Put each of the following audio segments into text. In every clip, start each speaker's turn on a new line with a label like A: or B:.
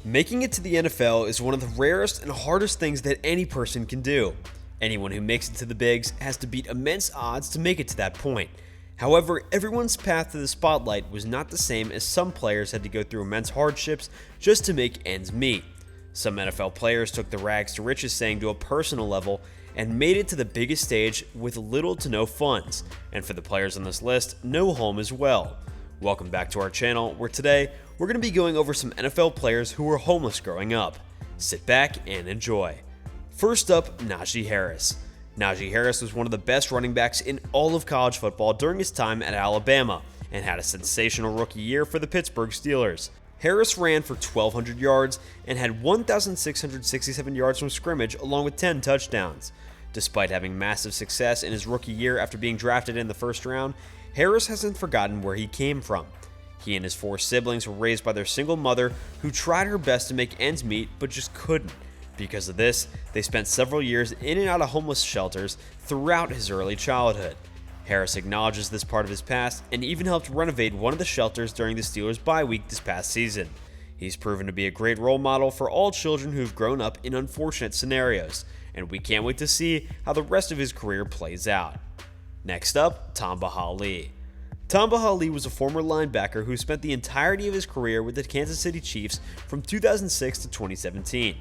A: Making it to the NFL is one of the rarest and hardest things that any person can do. Anyone who makes it to the bigs has to beat immense odds to make it to that point. However, everyone's path to the spotlight was not the same, as some players had to go through immense hardships just to make ends meet. Some NFL players took the rags to riches saying to a personal level and made it to the biggest stage with little to no funds, and for the players on this list, no home as well. Welcome back to our channel, where today we're going to be going over some NFL players who were homeless growing up. Sit back and enjoy. First up, Najee Harris. Najee Harris was one of the best running backs in all of college football during his time at Alabama and had a sensational rookie year for the Pittsburgh Steelers. Harris ran for 1,200 yards and had 1,667 yards from scrimmage along with 10 touchdowns. Despite having massive success in his rookie year after being drafted in the first round, Harris hasn't forgotten where he came from. He and his 4 siblings were raised by their single mother, who tried her best to make ends meet but just couldn't. Because of this, they spent several years in and out of homeless shelters throughout his early childhood. Harris acknowledges this part of his past and even helped renovate one of the shelters during the Steelers' bye week this past season. He's proven to be a great role model for all children who've grown up in unfortunate scenarios, and we can't wait to see how the rest of his career plays out. Next up, Tamba Hali. Tamba Hali was a former linebacker who spent the entirety of his career with the Kansas City Chiefs from 2006 to 2017.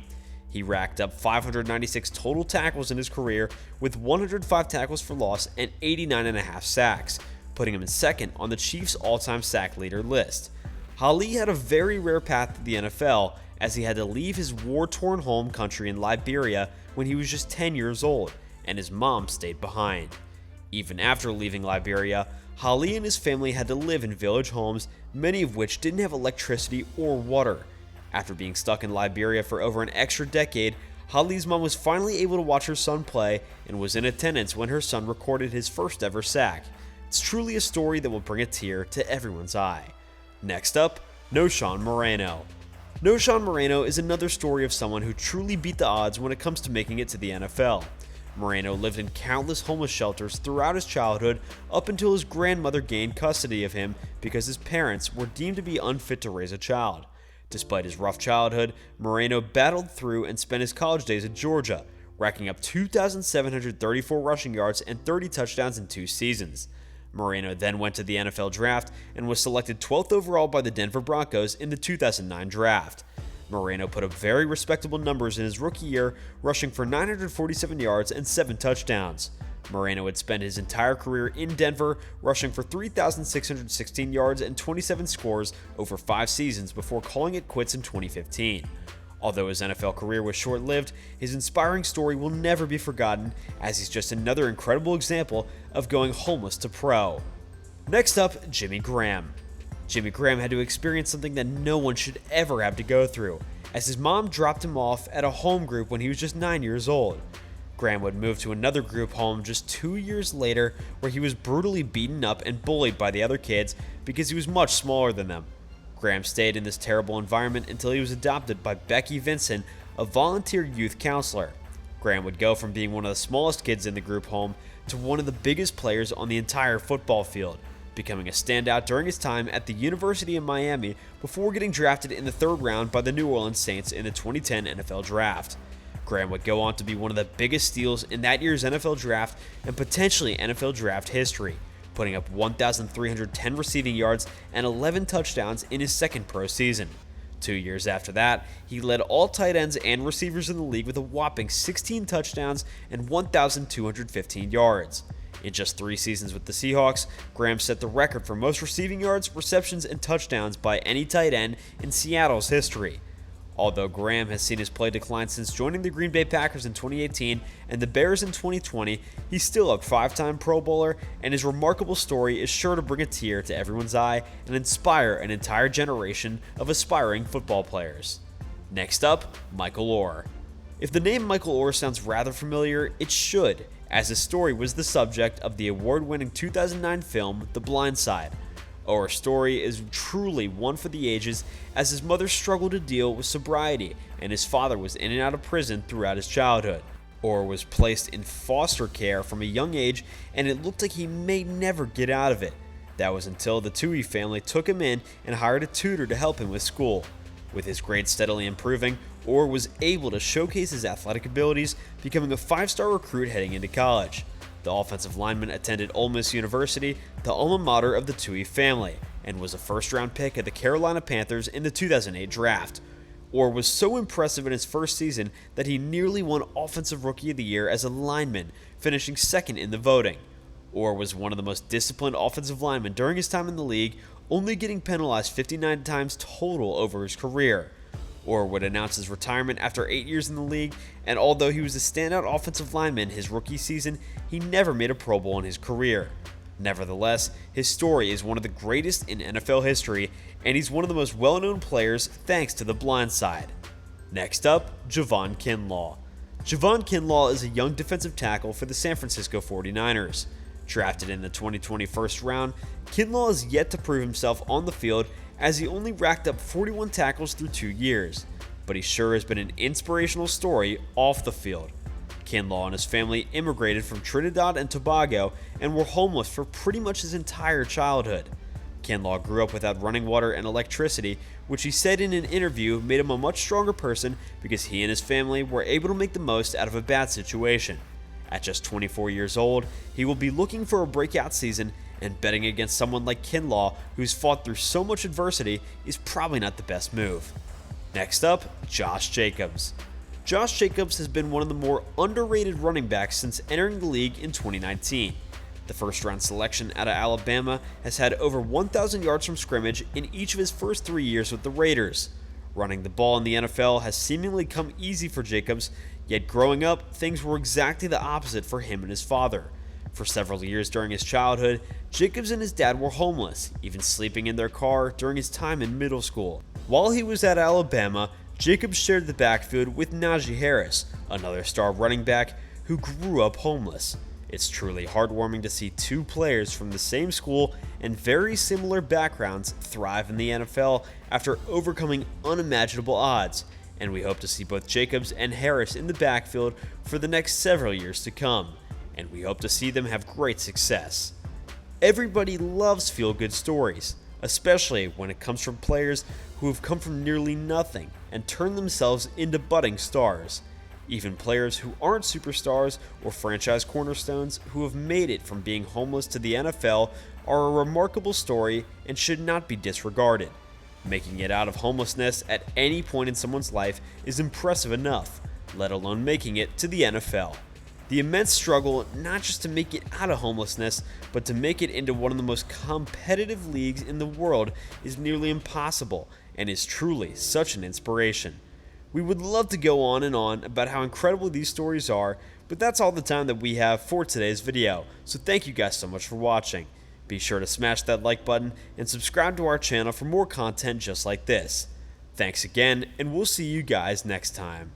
A: He racked up 596 total tackles in his career, with 105 tackles for loss and 89.5 sacks, putting him in second on the Chiefs' all-time sack leader list. Hali had a very rare path to the NFL, as he had to leave his war-torn home country in Liberia when he was just 10 years old, and his mom stayed behind. Even after leaving Liberia, Hali and his family had to live in village homes, many of which didn't have electricity or water. After being stuck in Liberia for over an extra decade, Hali's mom was finally able to watch her son play and was in attendance when her son recorded his first ever sack. It's truly a story that will bring a tear to everyone's eye. Next up, Knowshon Moreno. Knowshon Moreno is another story of someone who truly beat the odds when it comes to making it to the NFL. Moreno lived in countless homeless shelters throughout his childhood up until his grandmother gained custody of him because his parents were deemed to be unfit to raise a child. Despite his rough childhood, Moreno battled through and spent his college days at Georgia, racking up 2,734 rushing yards and 30 touchdowns in 2 seasons. Moreno then went to the NFL draft and was selected 12th overall by the Denver Broncos in the 2009 draft. Moreno put up very respectable numbers in his rookie year, rushing for 947 yards and 7 touchdowns. Moreno would spend his entire career in Denver, rushing for 3,616 yards and 27 scores over 5 seasons before calling it quits in 2015. Although his NFL career was short-lived, his inspiring story will never be forgotten, as he's just another incredible example of going homeless to pro. Next up, Jimmy Graham. Jimmy Graham had to experience something that no one should ever have to go through, as his mom dropped him off at a home group when he was just 9 years old. Graham would move to another group home just 2 years later, where he was brutally beaten up and bullied by the other kids because he was much smaller than them. Graham stayed in this terrible environment until he was adopted by Becky Vincent, a volunteer youth counselor. Graham would go from being one of the smallest kids in the group home to one of the biggest players on the entire football field, becoming a standout during his time at the University of Miami before getting drafted in the 3rd round by the New Orleans Saints in the 2010 NFL Draft. Graham would go on to be one of the biggest steals in that year's NFL Draft and potentially NFL Draft history, putting up 1,310 receiving yards and 11 touchdowns in his second pro season. 2 years after that, he led all tight ends and receivers in the league with a whopping 16 touchdowns and 1,215 yards. In just 3 seasons with the Seahawks, Graham set the record for most receiving yards, receptions, and touchdowns by any tight end in Seattle's history. Although Graham has seen his play decline since joining the Green Bay Packers in 2018 and the Bears in 2020, he's still a 5-time Pro Bowler, and his remarkable story is sure to bring a tear to everyone's eye and inspire an entire generation of aspiring football players. Next up, Michael Oher. If the name Michael Oher sounds rather familiar, it should, as his story was the subject of the award-winning 2009 film The Blind Side. Oher's story is truly one for the ages, as his mother struggled to deal with sobriety and his father was in and out of prison throughout his childhood. Oher was placed in foster care from a young age, and it looked like he may never get out of it. That was until the Tuohy family took him in and hired a tutor to help him with school. With his grades steadily improving, Orr was able to showcase his athletic abilities, becoming a 5-star recruit heading into college. The offensive lineman attended Ole Miss University, the alma mater of the Tui family, and was a first-round pick of the Carolina Panthers in the 2008 draft. Orr was so impressive in his first season that he nearly won Offensive Rookie of the Year as a lineman, finishing second in the voting. Orr was one of the most disciplined offensive linemen during his time in the league, only getting penalized 59 times total over his career. Orr would announce his retirement after 8 years in the league, and although he was a standout offensive lineman his rookie season, he never made a Pro Bowl in his career. Nevertheless, his story is one of the greatest in NFL history, and he's one of the most well-known players thanks to the blind side. Next up, Javon Kinlaw. Javon Kinlaw is a young defensive tackle for the San Francisco 49ers. Drafted in the 2020 first round, Kinlaw has yet to prove himself on the field as he only racked up 41 tackles through 2 years, but he sure has been an inspirational story off the field. Kinlaw and his family immigrated from Trinidad and Tobago and were homeless for pretty much his entire childhood. Kinlaw grew up without running water and electricity, which he said in an interview made him a much stronger person because he and his family were able to make the most out of a bad situation. At just 24 years old, he will be looking for a breakout season, and betting against someone like Kinlaw, who's fought through so much adversity, is probably not the best move. Next up, Josh Jacobs. Josh Jacobs has been one of the more underrated running backs since entering the league in 2019. The first-round selection out of Alabama has had over 1,000 yards from scrimmage in each of his first 3 years with the Raiders. Running the ball in the NFL has seemingly come easy for Jacobs, yet growing up, things were exactly the opposite for him and his father. For several years during his childhood, Jacobs and his dad were homeless, even sleeping in their car during his time in middle school. While he was at Alabama, Jacobs shared the backfield with Najee Harris, another star running back who grew up homeless. It's truly heartwarming to see two players from the same school and very similar backgrounds thrive in the NFL after overcoming unimaginable odds, and we hope to see both Jacobs and Harris in the backfield for the next several years to come, and we hope to see them have great success. Everybody loves feel-good stories, especially when it comes from players who have come from nearly nothing and turned themselves into budding stars. Even players who aren't superstars or franchise cornerstones who have made it from being homeless to the NFL are a remarkable story and should not be disregarded. Making it out of homelessness at any point in someone's life is impressive enough, let alone making it to the NFL. The immense struggle not just to make it out of homelessness, but to make it into one of the most competitive leagues in the world is nearly impossible and is truly such an inspiration. We would love to go on and on about how incredible these stories are, but that's all the time that we have for today's video, so thank you guys so much for watching. Be sure to smash that like button and subscribe to our channel for more content just like this. Thanks again, and we'll see you guys next time.